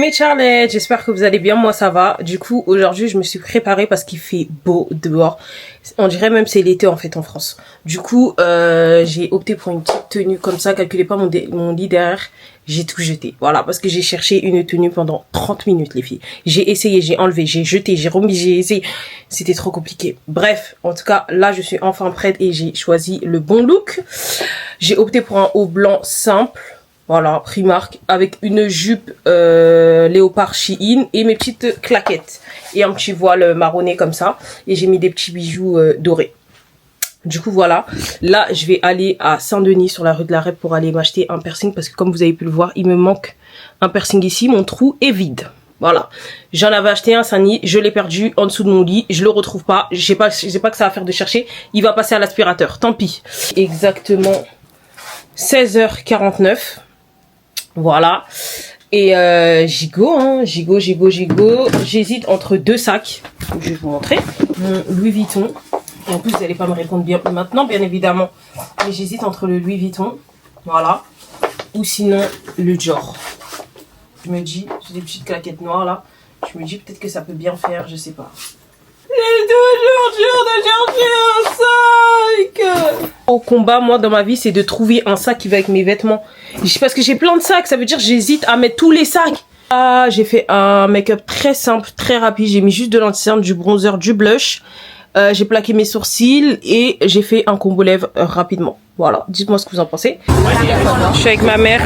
mes Charlettes, j'espère que vous allez bien, moi ça va. Du coup, aujourd'hui, je me suis préparée parce qu'il fait beau dehors. On dirait même c'est l'été en fait en France. Du coup, j'ai opté pour une petite tenue comme ça, calculez pas mon lit derrière. J'ai tout jeté, voilà, parce que j'ai cherché une tenue pendant 30 minutes les filles. J'ai essayé, j'ai enlevé, j'ai jeté, j'ai remis, j'ai essayé. C'était trop compliqué. Bref, en tout cas, là je suis enfin prête et j'ai choisi le bon look. J'ai opté pour un haut blanc simple. Voilà, Primark, avec une jupe léopard Shein et mes petites claquettes. Et un petit voile marronné comme ça. Et j'ai mis des petits bijoux dorés. Du coup, voilà. Là, je vais aller à Saint-Denis, sur la rue de la Rep, pour aller m'acheter un piercing. Parce que comme vous avez pu le voir, il me manque un piercing ici. Mon trou est vide. Voilà. J'en avais acheté un à Saint-Denis. Je l'ai perdu en dessous de mon lit. Je le retrouve pas. Je sais pas que ça va faire de chercher. Il va passer à l'aspirateur. Tant pis. Exactement 16h49. Voilà. Et gigot, hein, gigot. J'hésite entre deux sacs. Je vais vous montrer. Mon Louis Vuitton. Et en plus, vous n'allez pas me répondre bien maintenant, bien évidemment. Mais j'hésite entre le Louis Vuitton. Voilà. Ou sinon, le Dior. Je me dis, j'ai des petites claquettes noires là. Je me dis peut-être que ça peut bien faire, je sais pas. J'ai toujours dur de chercher un sac. Au combat, moi, dans ma vie, c'est de trouver un sac qui va avec mes vêtements. Parce que j'ai plein de sacs, ça veut dire que j'hésite à mettre tous les sacs. Ah, j'ai fait un make-up très simple, très rapide. J'ai mis juste de l'anti-cerne, du bronzer, du blush. J'ai plaqué mes sourcils et j'ai fait un combo lèvres rapidement. Voilà, dites-moi ce que vous en pensez. Je suis avec ma mère.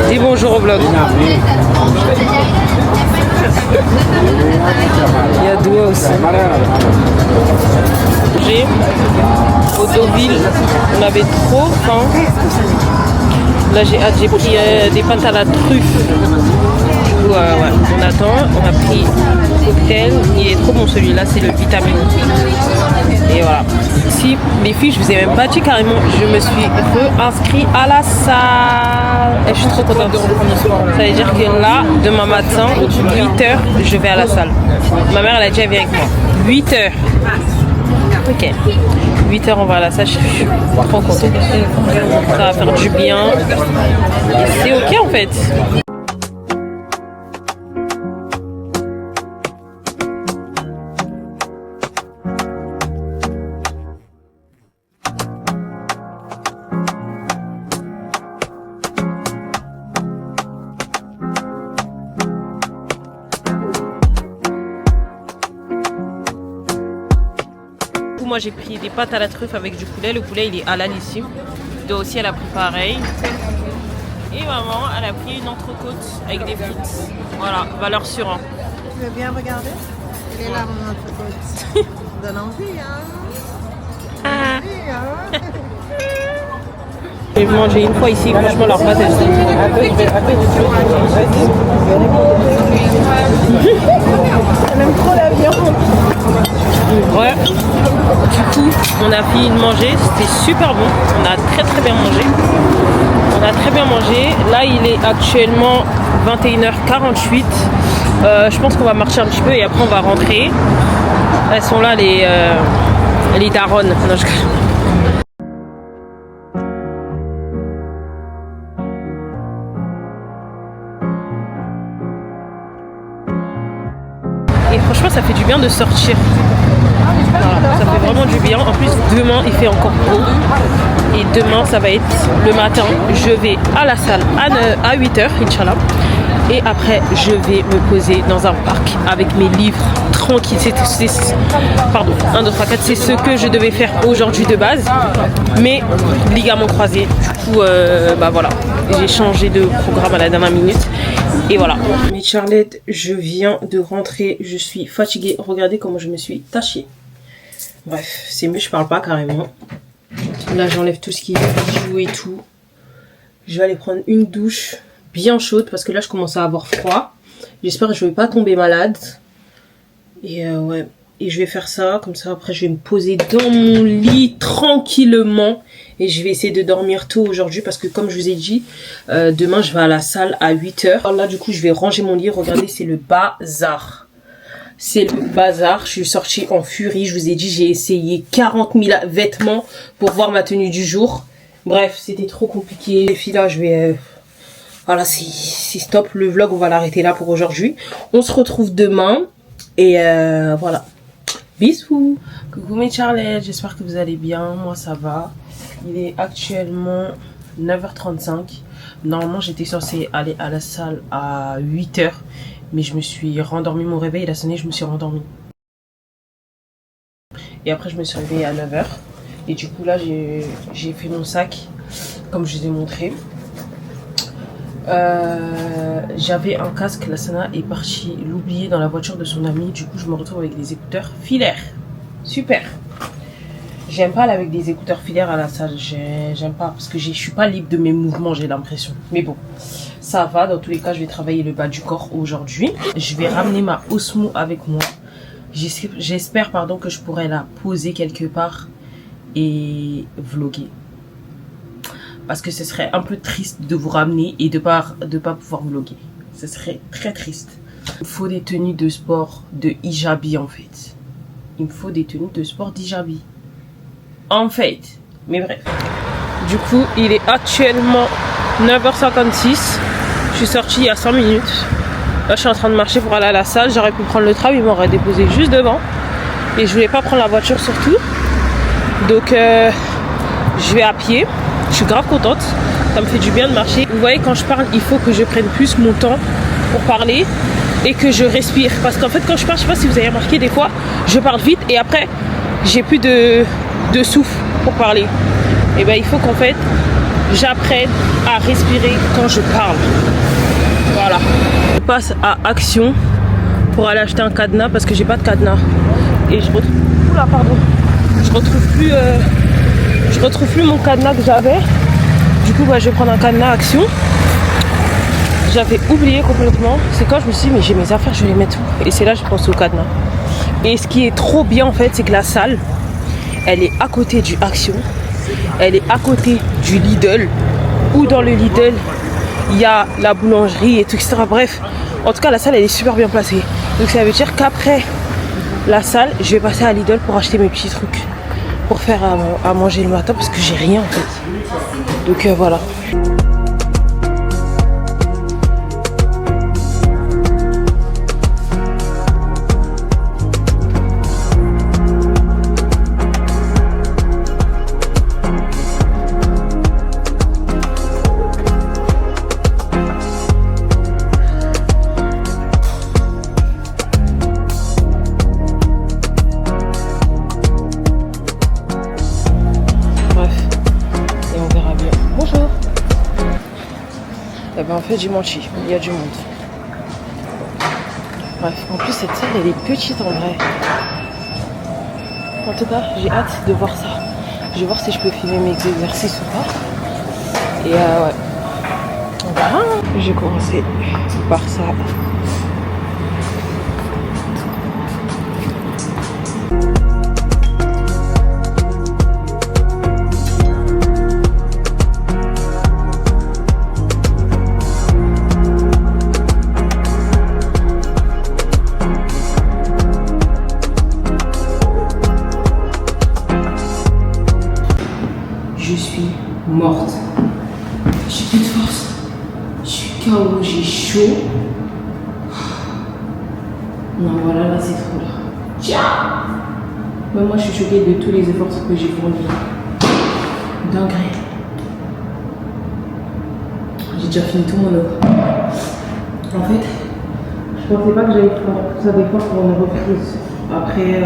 Dis bonjour au vlog. Il y a Doua aussi. Au Deauville, on avait trop faim. Là j'ai pris des pâtes à la truffe. Du coup, ouais, on attend. On a pris un cocktail. Il est trop bon celui-là, c'est le vitamine. Et voilà. Ici, les filles, je vous ai même pas dit carrément, je me suis réinscrite à la salle. Et je suis trop contente. Ça veut dire que là, demain matin, 8h, je vais à la salle. Ma mère, elle a dit, elle vient avec moi. 8h. Ok. 8h, on va à la salle, je suis trop contente. Ça va faire du bien. Et c'est ok en fait. Moi j'ai pris des pâtes à la truffe avec du poulet. Le poulet il est halal ici. Doua aussi elle a pris pareil. Et maman elle a pris une entrecôte avec des frites. Voilà, valeur sûre. Hein. Tu veux bien regarder? Elle est là mon entrecôte. Donne envie hein. J'ai mangé une fois ici, franchement leur pâte elle Elle aime trop la viande. Ouais. Du coup, on a fini de manger, c'était super bon. On a très bien mangé. Là, il est actuellement 21h48. Je pense qu'on va marcher un petit peu et après on va rentrer. Elles sont là les daronnes. Non, Et franchement, ça fait du bien de sortir. Voilà, ça fait vraiment du bien. En plus, demain, il fait encore beau. Et demain, ça va être le matin. Je vais à la salle à 8h, Inch'Allah. Et après, je vais me poser dans un parc avec mes livres tranquilles. Pardon, 1, 2, 3, 4. C'est ce que je devais faire aujourd'hui de base. Mais ligament croisé. Du coup, bah voilà. J'ai changé de programme à la dernière minute. Et voilà. Mes Charlettes, je viens de rentrer. Je suis fatiguée. Regardez comment je me suis tachée. Bref, c'est mieux, je parle pas carrément. Là, j'enlève tout ce qui est bijoux et tout. Je vais aller prendre une douche bien chaude parce que là, je commence à avoir froid. J'espère que je vais pas tomber malade. Et ouais, et je vais faire ça. Comme ça, après, je vais me poser dans mon lit tranquillement. Et je vais essayer de dormir tôt aujourd'hui parce que comme je vous ai dit, demain, je vais à la salle à 8h. Alors là, du coup, je vais ranger mon lit. Regardez, c'est le bazar. C'est le bazar. Je suis sortie en furie. Je vous ai dit, j'ai essayé 40 000 vêtements pour voir ma tenue du jour. Bref, c'était trop compliqué. Les filles, là, je vais Voilà, c'est stop. Le vlog, on va l'arrêter là pour aujourd'hui. On se retrouve demain. Et voilà. Bisous. Coucou mes Charlettes, j'espère que vous allez bien. Moi, ça va. Il est actuellement 9h35. Normalement, j'étais censée aller à la salle à 8h. Mais je me suis rendormie. Mon réveil, il a sonné, je me suis rendormie. Et après, je me suis réveillée à 9h. Et du coup, là, j'ai fait mon sac, comme je vous ai montré. J'avais un casque, la Sana est partie l'oublier dans la voiture de son ami. Du coup, je me retrouve avec des écouteurs filaires. Super. J'aime pas aller avec des écouteurs filaires à la salle. J'aime pas parce que je suis pas libre de mes mouvements, j'ai l'impression. Mais bon, ça va. Dans tous les cas, je vais travailler le bas du corps aujourd'hui. Je vais ramener ma Osmo avec moi. J'espère que je pourrai la poser quelque part et vlogger. Parce que ce serait un peu triste de vous ramener et de pas pouvoir vlogger. Ce serait très triste. Il me faut des tenues de sport de hijabi en fait. Il me faut des tenues de sport d'hijabi. En fait. Mais bref. Du coup, il est actuellement 9h56. Je suis sortie il y a 5 minutes. Là, je suis en train de marcher pour aller à la salle. J'aurais pu prendre le tram, il m'aurait déposé juste devant. Et je voulais pas prendre la voiture surtout. Donc, je vais à pied. Je suis grave contente. Ça me fait du bien de marcher. Vous voyez, quand je parle, il faut que je prenne plus mon temps pour parler et que je respire. Parce qu'en fait, quand je parle, je sais pas si vous avez remarqué, des fois, je parle vite et après, j'ai plus de souffle pour parler. Et ben, il faut qu'en fait, j'apprenne à respirer quand je parle. Voilà. Je passe à Action pour aller acheter un cadenas parce que j'ai pas de cadenas. Et je retrouve... Oula, pardon. Je retrouve plus mon cadenas que j'avais. Du coup, bah, je vais prendre un cadenas Action. J'avais oublié complètement. C'est quand je me suis dit, mais j'ai mes affaires, je vais les mettre où? Et c'est là que je pense au cadenas. Et ce qui est trop bien en fait, c'est que la salle, elle est à côté du Action. Elle est à côté du Lidl. Ou dans le Lidl, il y a la boulangerie et tout, etc. Bref, en tout cas, la salle, elle est super bien placée. Donc ça veut dire qu'après la salle, je vais passer à Lidl pour acheter mes petits trucs. Pour faire à manger le matin parce que j'ai rien en fait. Donc voilà. En fait, j'ai menti, il y a du monde. Bref, en plus cette salle elle est petite en vrai. En tout cas, j'ai hâte de voir ça. Je vais voir si je peux filmer mes exercices ou pas. Et ouais, on verra. J'ai commencé par ça. Je suis morte. J'ai plus de force. Je suis KO, j'ai chaud. Non, voilà, là c'est trop là. Tiens! Même moi je suis choquée de tous les efforts que j'ai fournis. Dinguerie. J'ai déjà fini tout mon eau. En fait, je pensais pas que j'allais prendre tout ça d'efforts pour une reprise. Après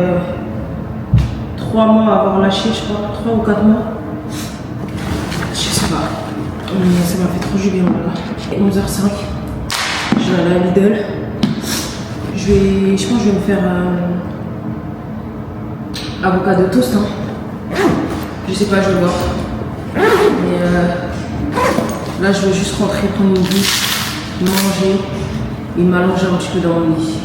3 mois à avoir lâché, je crois, 3 ou 4 mois. Ça m'a fait trop du bien là. 11h05. Je vais aller à Lidl. Je pense que je vais me faire avocado toast. Hein. Je sais pas, je vais voir. Mais là, je veux juste rentrer, prendre une douche, manger et m'allonger un petit peu dans mon lit.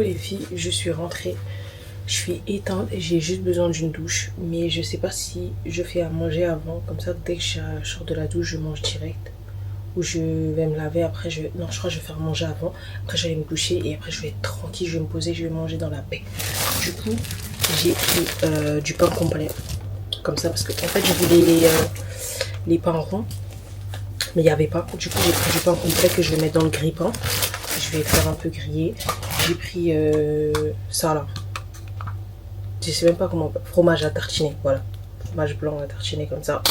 Les filles, je suis rentrée Je suis éteinte et j'ai juste besoin d'une douche. Mais je sais pas si je fais à manger avant. Comme ça, dès que je sors de la douche, je mange direct. Ou je vais me laver. Après, non, je crois que je vais faire manger avant. Après, je vais me doucher. Et après, je vais être tranquille. Je vais me poser. Je vais manger dans la paix. Du coup, j'ai pris du pain complet. Comme ça. Parce que, en fait, je voulais les pains ronds. Mais il n'y avait pas. Du coup, j'ai pris du pain complet que je vais mettre dans le grille-pain. Je vais faire un peu griller. J'ai pris ça là. Je sais même pas comment. Fromage à tartiner, voilà. Fromage blanc à tartiner comme ça.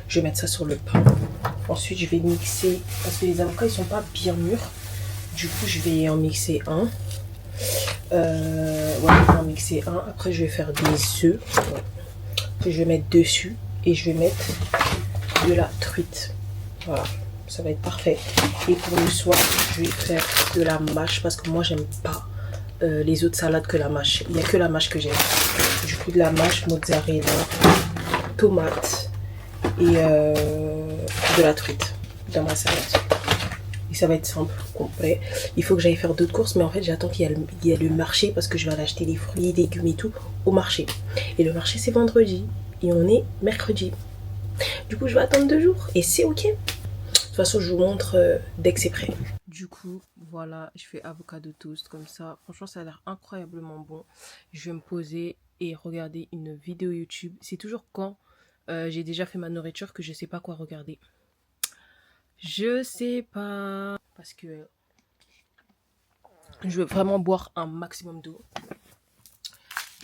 Je vais mettre ça sur le pain. Ensuite, je vais mixer. Parce que les avocats, ils sont pas bien mûrs. Du coup, je vais en mixer un. Ouais, je vais en mixer un. Après, je vais faire des œufs. Ouais. Que je vais mettre dessus. Et je vais mettre de la truite. Voilà. Ça va être parfait. Et pour le soir, je vais faire de la mâche. Parce que moi, j'aime pas les autres salades que la mâche. Il n'y a que la mâche que j'aime. Du coup, de la mâche, mozzarella, tomate et de la truite dans ma salade. Et ça va être simple, complet. Il faut que j'aille faire d'autres courses, mais en fait, j'attends qu'il y ait le marché parce que je vais aller acheter des fruits, des légumes et tout au marché. Et le marché, c'est vendredi. Et on est mercredi. Du coup, je vais attendre 2 jours et c'est ok. De toute façon, je vous montre dès que c'est prêt. Du coup, voilà, je fais avocado toast comme ça. Franchement, ça a l'air incroyablement bon. Je vais me poser et regarder une vidéo YouTube. C'est toujours quand j'ai déjà fait ma nourriture que je sais pas quoi regarder. Je sais pas. Parce que je veux vraiment boire un maximum d'eau.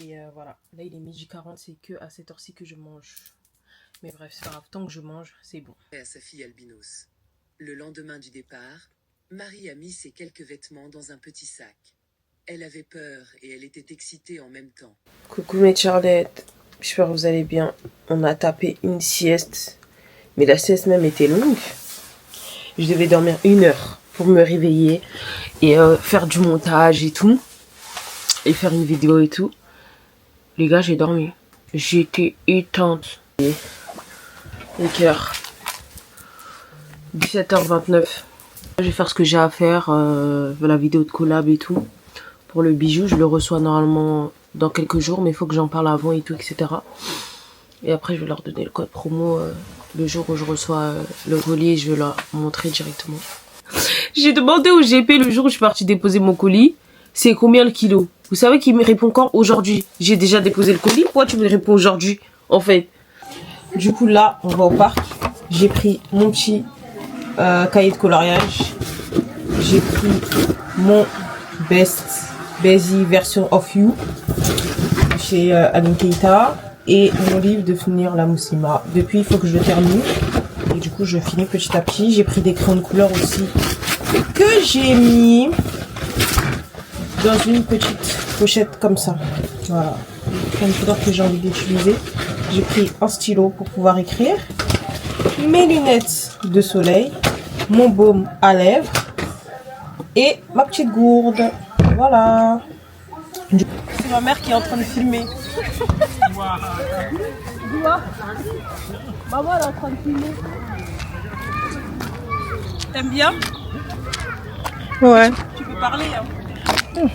Et voilà. Là, il est 12h40. C'est que à cette heure-ci que je mange. Mais bref, c'est pas grave. Tant que je mange, c'est bon. Et à sa fille albinos. Le lendemain du départ, Marie a mis ses quelques vêtements dans un petit sac. Elle avait peur et elle était excitée en même temps. Coucou mes Charlettes, j'espère que vous allez bien. On a tapé une sieste, mais la sieste même était longue. Je devais dormir 1 heure pour me réveiller et faire du montage et tout. Et faire une vidéo et tout. Les gars, j'ai dormi. J'étais éteinte. Et quelle heure ? 17h29. Je vais faire ce que j'ai à faire, la vidéo de collab et tout. Pour le bijou, je le reçois normalement dans quelques jours, mais il faut que j'en parle avant et tout, etc. Et après, je vais leur donner le code promo le jour où je reçois le colis et je vais leur montrer directement. J'ai demandé au GP le jour où je suis partie déposer mon colis, c'est combien le kilo? Vous savez qu'il me répond quand? Aujourd'hui. J'ai déjà déposé le colis, pourquoi tu me réponds aujourd'hui, en fait? Du coup, là, on va au parc. J'ai pris mon petit cahier de coloriage. J'ai pris mon Bezi version of you chez Aline Keita et mon livre de finir la Moussima. Depuis, il faut que je le termine et du coup je finis petit à petit. J'ai pris des crayons de couleur aussi que j'ai mis dans une petite pochette comme ça. Voilà, les crayons de couleur que j'ai envie d'utiliser. J'ai pris un stylo pour pouvoir écrire, mes lunettes de soleil, mon baume à lèvres et ma petite gourde. Voilà. C'est ma mère qui est en train de filmer. Maman, elle est en train de filmer. T'aimes bien? Ouais. Tu peux parler, hein?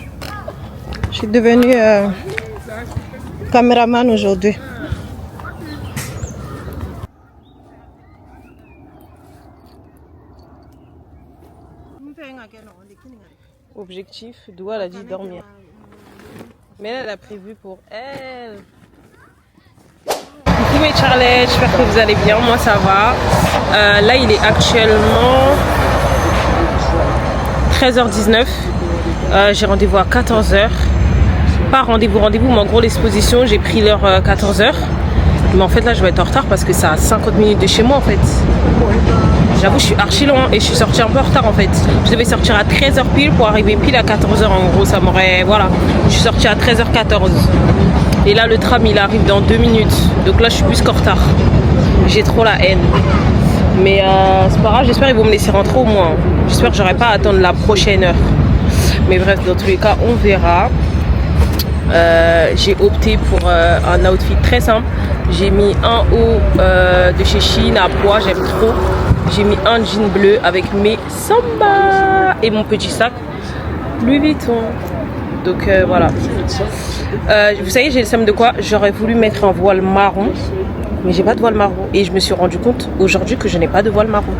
Je suis devenue caméraman aujourd'hui. Objectif, Doua elle a dit dormir. Mais elle a prévu pour elle. Coucou mes Charlettes, j'espère que vous allez bien, moi ça va. Là il est actuellement 13h19. J'ai rendez-vous à 14h. Pas rendez-vous, mais en gros l'exposition, j'ai pris l'heure 14h. Mais en fait là je vais être en retard parce que c'est à 50 minutes de chez moi en fait. J'avoue je suis archi loin et je suis sortie un peu en retard en fait. Je devais sortir à 13h pile pour arriver pile à 14h en gros, ça m'aurait... Voilà. Je suis sortie à 13h14. Et là le tram il arrive dans 2 minutes. Donc là je suis plus qu'en retard. J'ai trop la haine. Mais c'est pas grave, j'espère qu'ils vont me laisser rentrer au moins. J'espère que j'aurai pas à attendre la prochaine heure. Mais bref, dans tous les cas on verra. J'ai opté pour un outfit très simple. J'ai mis un haut de chez Shein à pois, j'aime trop. J'ai mis un jean bleu avec mes samba et mon petit sac Louis Vuitton. Donc voilà. Vous savez, j'ai le seum de quoi? J'aurais voulu mettre un voile marron, mais j'ai pas de voile marron. Et je me suis rendu compte aujourd'hui que je n'ai pas de voile marron.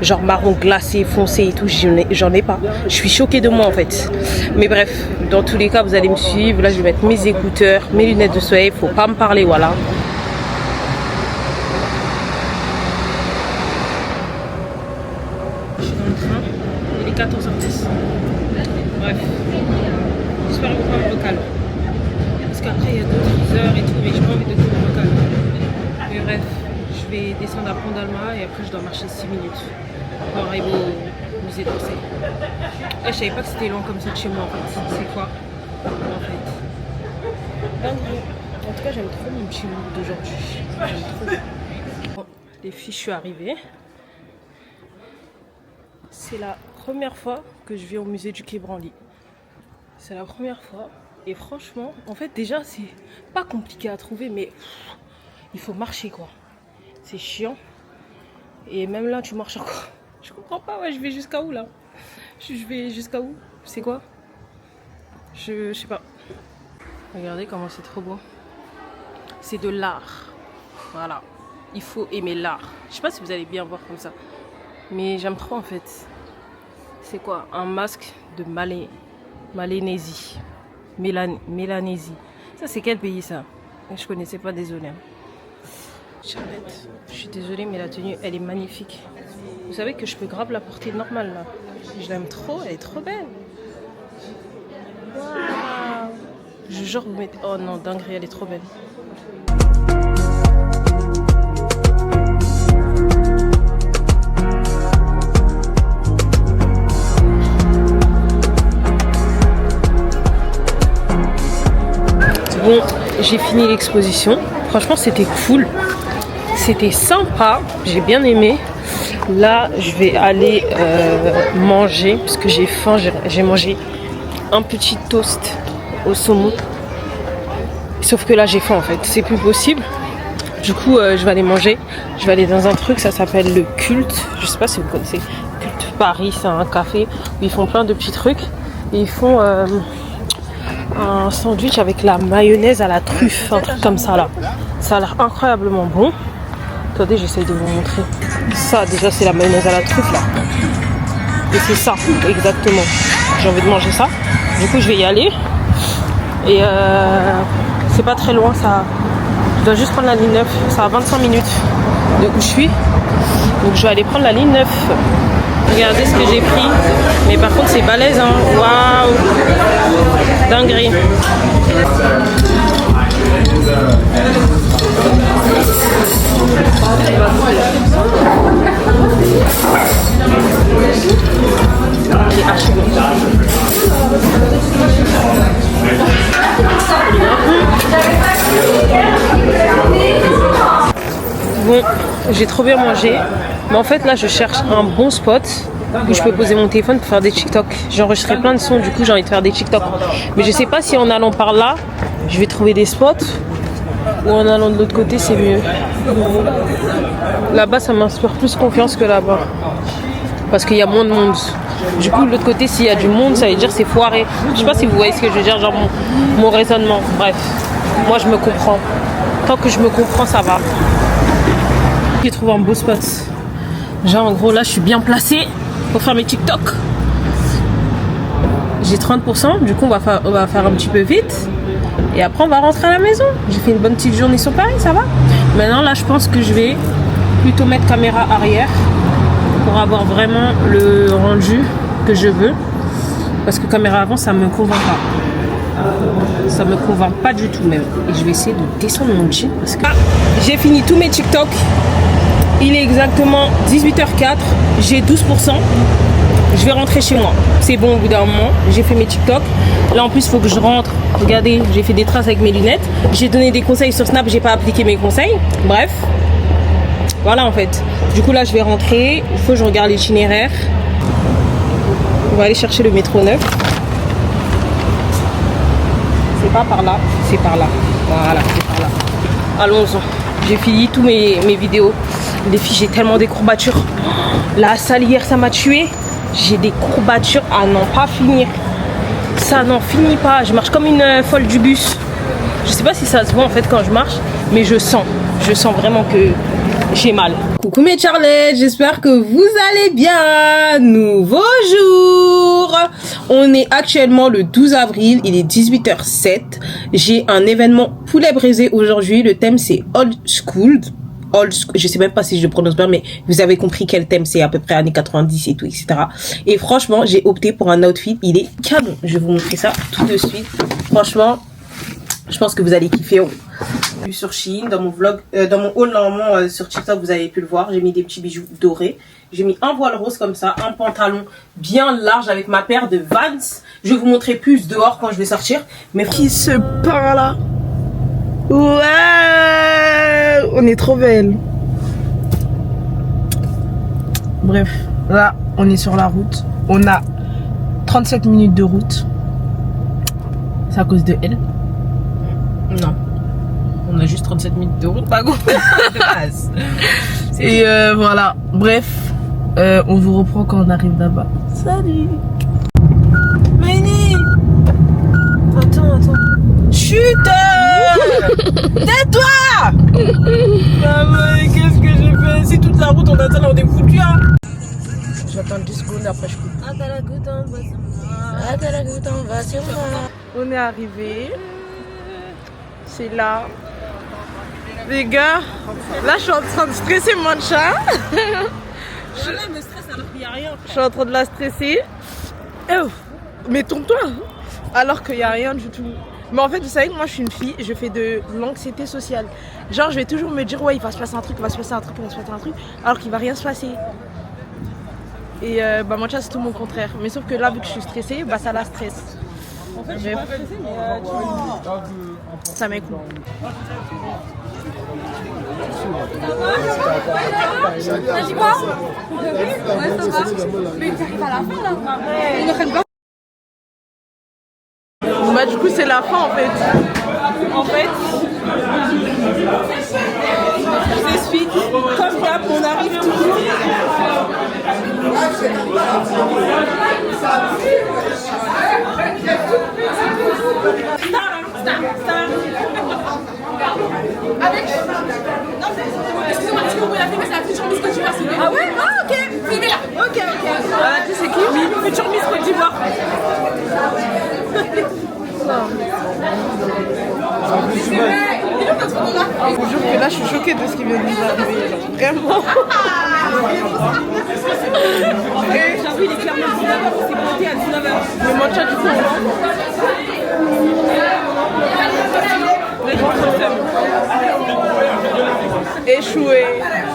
Genre marron glacé, foncé et tout, j'en ai pas. Je suis choquée de moi en fait. Mais bref, dans tous les cas, vous allez me suivre. Là, je vais mettre mes écouteurs, mes lunettes de soleil. Faut pas me parler, voilà. Je suis dans le train. Il est 14h10. Bref. J'espère qu'on va me recaler. Parce qu'après, il y a d'autres heures et tout, mais j'ai pas envie de tout me recaler. Mais bref, je vais descendre à Pont d'Alma et après, je dois marcher 6 minutes. Pour arriver au musée d'Orsay. Je savais pas que c'était loin comme ça de chez moi en fait. C'est quoi en fait? Dingue. En tout cas, j'aime trop mon petit look d'aujourd'hui. J'aime trop. Bon, les filles, je suis arrivée. C'est la première fois que je vais au musée du Quai Branly. C'est la première fois. Et franchement, en fait, déjà, c'est pas compliqué à trouver, mais il faut marcher quoi. C'est chiant. Et même là, tu marches encore. Je comprends pas, ouais, je vais jusqu'à où là? Je vais jusqu'à où? C'est quoi? Je sais pas. Regardez comment c'est trop beau. C'est de l'art. Voilà. Il faut aimer l'art. Je sais pas si vous allez bien voir comme ça. Mais j'aime trop en fait. C'est quoi? Un masque de Mélanésie. Mélanésie. Ça c'est quel pays ça? Je connaissais pas, désolée. Charlotte, je suis désolée mais la tenue elle est magnifique. Vous savez que je peux grave la porter normale là. Je l'aime trop, elle est trop belle. Waouh. Je jure vous mettez... Oh non, dinguerie, elle est trop belle. Bon, j'ai fini l'exposition. Franchement c'était cool. C'était sympa, j'ai bien aimé. Là, je vais aller manger parce que j'ai faim. J'ai mangé un petit toast au saumon. Sauf que là, j'ai faim en fait. C'est plus possible. Du coup, je vais aller manger. Je vais aller dans un truc, ça s'appelle le Culte. Je sais pas si vous connaissez. Culte Paris, c'est un café où ils font plein de petits trucs. Et ils font un sandwich avec la mayonnaise à la truffe, un truc comme ça là. Ça a l'air incroyablement bon. Attendez, j'essaye de vous montrer. Ça, déjà, c'est la mayonnaise à la truffe, là. Et c'est ça, exactement. J'ai envie de manger ça. Du coup, je vais y aller. Et c'est pas très loin, ça. Je dois juste prendre la ligne 9. Ça a 25 minutes de où je suis. Donc, je vais aller prendre la ligne 9. Regardez ce que j'ai pris. Mais par contre, c'est balèze, hein. Waouh! Dinguerie. Bon, j'ai trop bien mangé. Mais en fait là je cherche un bon spot où je peux poser mon téléphone pour faire des TikTok. J'ai enregistré plein de sons, du coup j'ai envie de faire des TikTok. Mais je sais pas si en allant par là, je vais trouver des spots ou en allant de l'autre côté c'est mieux. Là-bas ça m'inspire plus confiance que là-bas. Parce qu'il y a moins de monde. Du coup de l'autre côté s'il y a du monde ça veut dire c'est foiré. Je sais pas si vous voyez ce que je veux dire, genre mon raisonnement. Bref, moi je me comprends. Tant que je me comprends ça va. J'ai trouvé un beau spot. Genre en gros là je suis bien placée pour faire mes TikTok. J'ai 30%, du coup on va faire un petit peu vite. Et après on va rentrer à la maison. J'ai fait une bonne petite journée sur Paris, ça va. Maintenant là je pense que je vais plutôt mettre caméra arrière pour avoir vraiment le rendu que je veux. Parce que caméra avant ça me convainc pas. Ça me convainc pas du tout même. Et je vais essayer de descendre mon jean parce que j'ai fini tous mes TikTok. Il est exactement 18h04, j'ai 12%. Je vais rentrer chez moi. C'est bon au bout d'un moment. J'ai fait mes TikTok. Là en plus il faut que je rentre. Regardez, j'ai fait des traces avec mes lunettes. J'ai donné des conseils sur Snap, j'ai pas appliqué mes conseils. Bref. Voilà en fait. Du coup là je vais rentrer. Il faut que je regarde l'itinéraire. On va aller chercher le métro 9. C'est pas par là, c'est par là. Voilà, c'est par là. Allons-y. J'ai fini tous mes vidéos. Les filles, j'ai tellement des courbatures. La salle hier, ça m'a tué. J'ai des courbatures à n'en pas finir. ça, non, finis pas. Je marche comme une folle du bus. Je sais pas si ça se voit en fait quand je marche, mais je sens vraiment que j'ai mal. Coucou mes Charlettes, j'espère que vous allez bien. Nouveau jour. On est actuellement le 12 avril, il est 18h07. J'ai un événement poulet braisé aujourd'hui. Le thème c'est old school. Je sais même pas si je prononce bien, mais vous avez compris quel thème c'est, à peu près années 90 et tout, etc. Et franchement, j'ai opté pour un outfit, il est canon. Je vais vous montrer ça tout de suite. Franchement, je pense que vous allez kiffer. Sur Shein, dans mon vlog, dans mon haul normalement sur TikTok, vous avez pu le voir. J'ai mis des petits bijoux dorés. J'ai mis un voile rose comme ça, un pantalon bien large avec ma paire de Vans. Je vais vous montrer plus dehors quand je vais sortir. Mais qui se peint là? Ouais, on est trop belle. Bref, là, on est sur la route. On a 37 minutes de route. C'est à cause de elle? Non. On a juste 37 minutes de route, pas gros. Et voilà. Bref, on vous reprend quand on arrive là-bas. Salut. Maïni. Attends. Chute. Tais-toi. Ah mais qu'est-ce que j'ai fait? Si toute la route on attend, on est foutu hein. J'attends 10 secondes après je coupe. On est arrivé. C'est là. Les gars, là je suis en train de stresser mon chat. Je me stresse alors qu'il n'y a rien. Je suis en train de la stresser. Oh, mais tombe-toi. Alors qu'il n'y a rien du tout. Mais en fait, vous savez que moi je suis une fille, je fais de l'anxiété sociale. Genre, je vais toujours me dire, ouais, il va se passer un truc, il va se passer un truc, alors qu'il va rien se passer. Et bah, mon chat, c'est tout mon contraire. Mais sauf que là, vu que je suis stressée, bah ça la stresse. En fait, je suis pas stressée, mais ça m'écoute. T'as dit quoi? Ouais, ça va. Mais t'arrives à la fin là. Bah du coup c'est la fin en fait. Je vous explique. Comme d'hab, on arrive tout de suite. Excusez-moi, est-ce que vous pouvez la filmer? C'est la future Miss Côte d'Ivoire. Ah ouais? Ah ok, filmez-la. Ok. Voilà, tu sais qui? Future Miss Côte d'Ivoire. Je vous jure que là je suis choquée de ce qui vient de nous arriver. Vraiment. J'avoue il est clairement 19h, c'est compté à 19h. Le matcha du coup. Échoué.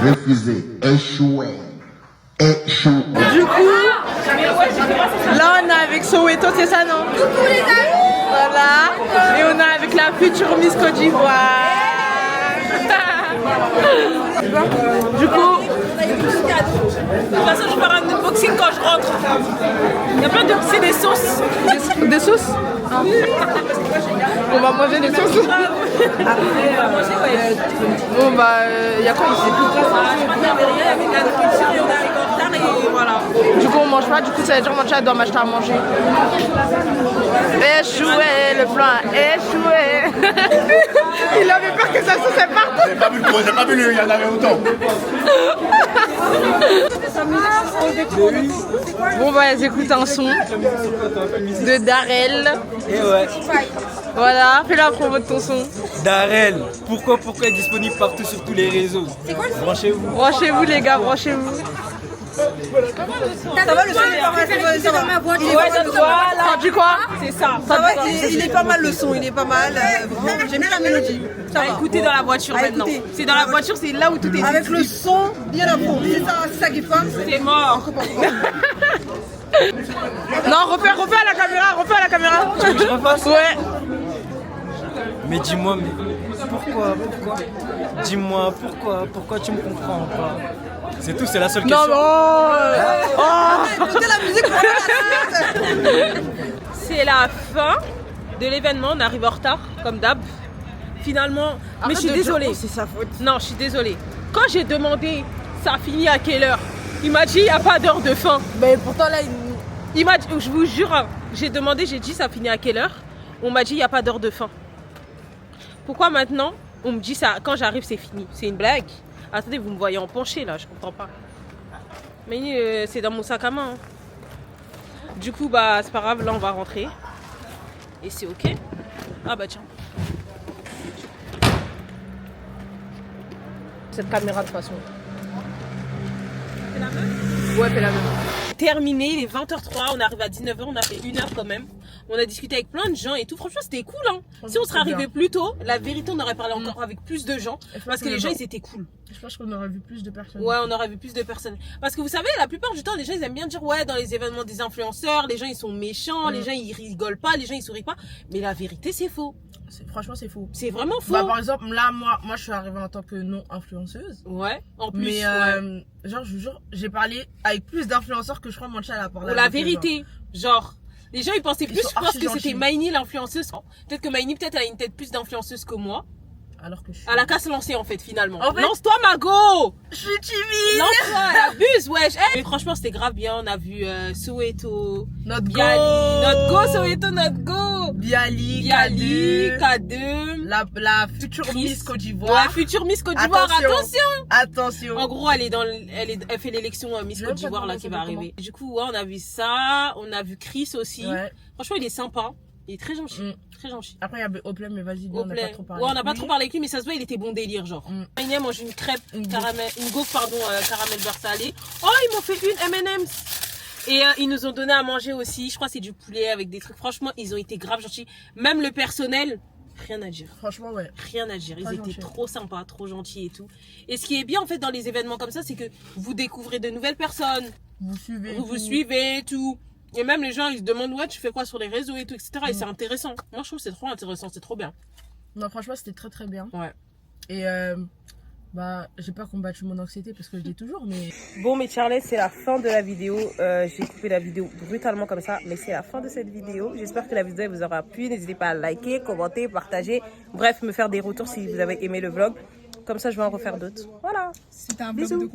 Refusé. Échoué. Du coup, là on est avec Soweto, c'est ça non? Coucou les amis. Voilà. Et on est avec la future Miss Côte d'Ivoire. Du coup, de toute façon je ferai un unboxing quand je rentre. Il y a plein de... C'est des sauces. Des sauces? On va manger des sauces. Bon bah, il y a quoi ici? Du coup on mange pas, du coup ça veut dire que mon chat doit m'acheter à manger. Échoué, le plan a échoué. Il avait peur que ça sauce parte. J'ai pas vu il y en avait autant. Bon bah j'écoute un son de Darel. Et ouais, Voilà, fais la promo de ton son. Darel, pourquoi est disponible partout sur tous les réseaux? Branchez-vous. Branchez-vous les gars, branchez-vous. Ça va le son, C'est dans ma voiture. Ça dit quoi? C'est ça. ça va, il est pas mal le son, il est pas mal. Vraiment, j'aime bien la mélodie. Ça va. Écoutez dans la voiture maintenant. écouter. C'est dans la voiture, c'est là où tout est Avec le son bien à fond, c'est ça qui est fun. C'est mort. Non, refais à la caméra. Tu veux que je refasse? Ouais. Mais dis-moi, pourquoi? Dis-moi, pourquoi tu me comprends pas? C'est tout, c'est la seule question. Écoutez la musique, C'est la fin de l'événement, on arrive en retard, comme d'hab. Finalement, mais je suis désolée. C'est sa faute. Non, je suis désolée. Quand j'ai demandé ça finit à quelle heure, il m'a dit il n'y a pas d'heure de fin. Mais pourtant là, Il m'a dit, je vous jure, hein, j'ai demandé, j'ai dit ça finit à quelle heure? On m'a dit il n'y a pas d'heure de fin. Pourquoi maintenant on me dit ça, quand j'arrive c'est fini? C'est une blague? Attendez, vous me voyez en penché là, je comprends pas. Mais c'est dans mon sac à main. Hein. Du coup, bah c'est pas grave, là on va rentrer. Et c'est ok. Ah bah tiens. Cette caméra de toute façon. C'est la même? Ouais, c'est la même. Terminé, il est 20h03, on arrive à 19h, on a fait 1 heure quand même. On a discuté avec plein de gens et tout. Franchement, c'était cool. Hein. Si on serait arrivé plus tôt, la vérité, on aurait parlé encore avec plus de gens. Parce que les gens, ils étaient cool. Je pense qu'on aurait vu plus de personnes. Ouais, on aurait vu plus de personnes. Parce que vous savez, la plupart du temps, les gens, ils aiment bien dire, ouais, dans les événements des influenceurs, les gens, ils sont méchants, les gens, ils rigolent pas, les gens, ils sourient pas. Mais la vérité, c'est faux. Franchement, c'est faux. C'est vraiment faux. Bah, par exemple, là, moi, je suis arrivée en tant que non-influenceuse. Ouais, en plus. Mais, genre, je vous jure, j'ai parlé avec plus d'influenceurs que je crois mon chat a parlé. La vérité, genre, les gens, ils pensaient plus, je pense que c'était Maïni l'influenceuse. Peut-être que Maïni, peut-être, elle a une tête plus d'influenceuse que moi. Alors que je suis... Elle a qu'à se lancer, en fait, finalement. En fait, lance-toi, Mago! Je suis timide! Lance-toi, elle abuse, wesh! Hey. Mais franchement, c'était grave bien. On a vu Soweto, notre Bialy, go! notre go, Soweto, notre go! Bialy, K2. La future Miss Côte d'Ivoire. Ouais, future Miss Côte d'Ivoire, attention! En gros, elle fait l'élection Miss Côte d'Ivoire, là, qui va arriver. Du coup, ouais, on a vu ça. On a vu Chris aussi. Ouais. Franchement, il est sympa. Il est très gentil. Très gentil. Après, il y avait Oplem, mais vas-y, on n'a pas trop parlé. Ouais, on n'a pas trop parlé avec lui, mais ça se voit, il était bon délire, genre. Il mange une crêpe, une gaufre, caramel beurre salé. Oh, ils m'ont fait une M&M's. Et ils nous ont donné à manger aussi. Je crois que c'est du poulet avec des trucs. Franchement, ils ont été grave gentils. Même le personnel, rien à dire. Franchement, ouais. Rien à dire. Ils étaient trop sympas, trop gentils et tout. Et ce qui est bien, en fait, dans les événements comme ça, c'est que vous découvrez de nouvelles personnes. Vous suivez et tout. Et même les gens, ils se demandent, ouais, tu fais quoi sur les réseaux et tout, etc. Et c'est intéressant. Moi, je trouve que c'est trop intéressant, c'est trop bien. Non, franchement, c'était très très bien. Ouais. Et bah, j'ai pas combattu mon anxiété parce que je l'ai toujours, mais... Bon, mes Charles, c'est la fin de la vidéo. J'ai coupé la vidéo brutalement comme ça, mais c'est la fin de cette vidéo. J'espère que la vidéo vous aura plu. N'hésitez pas à liker, commenter, partager. Bref, me faire des retours si vous avez aimé le vlog. Comme ça, je vais en refaire d'autres. Voilà. C'était un vlog de quoi ?